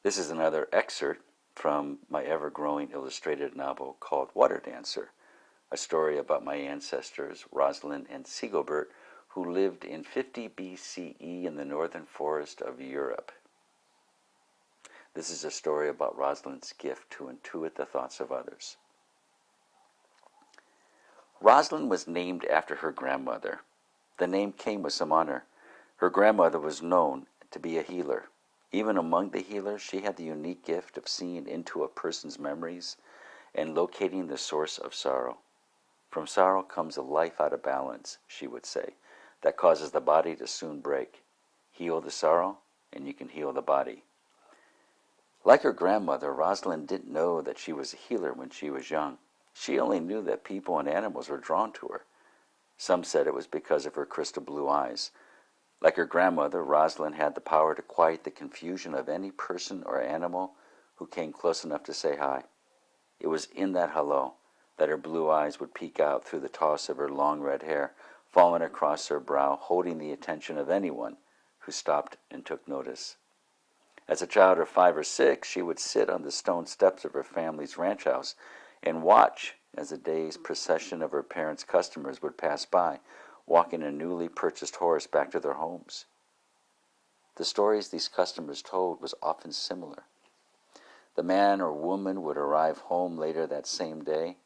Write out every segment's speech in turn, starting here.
This is another excerpt from my ever-growing illustrated novel called Water Dancer, a story about my ancestors, Roselyn and Seiglebert, who lived in 50 BCE in the northern forest of Europe. This is a story about Roselyn's gift to intuit the thoughts of others. Roselyn was named after her grandmother. The name came with some honor. Her grandmother was known to be a healer. Even among the healers, she had the unique gift of seeing into a person's memories and locating the source of sorrow. From sorrow comes a life out of balance, she would say, that causes the body to soon break. Heal the sorrow, and you can heal the body. Like her grandmother, Roselyn didn't know that she was a healer when she was young. She only knew that people and animals were drawn to her. Some said it was because of her crystal blue eyes. Like her grandmother, Roselyn had the power to quiet the confusion of any person or animal who came close enough to say hi. It was in that hello that her blue eyes would peek out through the toss of her long red hair, falling across her brow, holding the attention of anyone who stopped and took notice. As a child of 5 or 6, she would sit on the stone steps of her family's ranch house and watch as a day's procession of her parents' customers would pass by, walking a newly purchased horse back to their homes. The stories these customers told was often similar. The man or woman would arrive home later that same day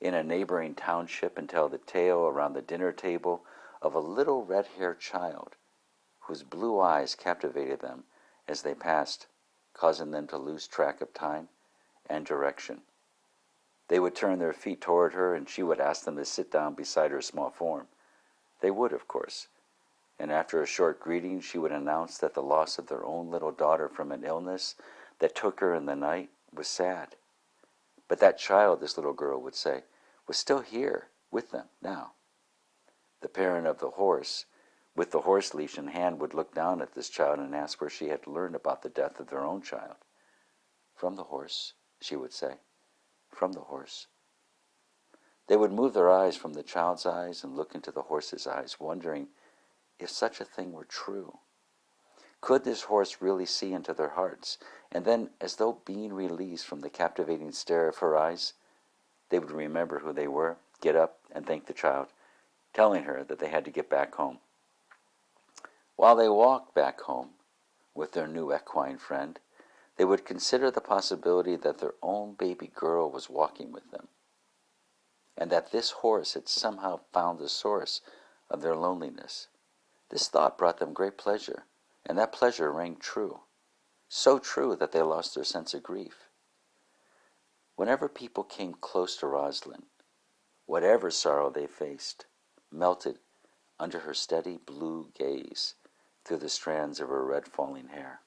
in a neighboring township and tell the tale around the dinner table of a little red-haired child whose blue eyes captivated them as they passed, causing them to lose track of time and direction. They would turn their feet toward her, and she would ask them to sit down beside her small form. They would, of course, and after a short greeting, she would announce that the loss of their own little daughter from an illness that took her in the night was sad. But that child, this little girl would say, was still here with them now. The parent of the horse, with the horse leash in hand, would look down at this child and ask where she had learned about the death of their own child. From the horse, she would say, from the horse. They would move their eyes from the child's eyes and look into the horse's eyes, wondering if such a thing were true. Could this horse really see into their hearts? And then, as though being released from the captivating stare of her eyes, they would remember who they were, get up and thank the child, telling her that they had to get back home. While they walked back home with their new equine friend, they would consider the possibility that their own baby girl was walking with them, and that this horse had somehow found the source of their loneliness. This thought brought them great pleasure, and that pleasure rang true, so true that they lost their sense of grief. Whenever people came close to Roselyn, whatever sorrow they faced melted under her steady blue gaze through the strands of her red falling hair.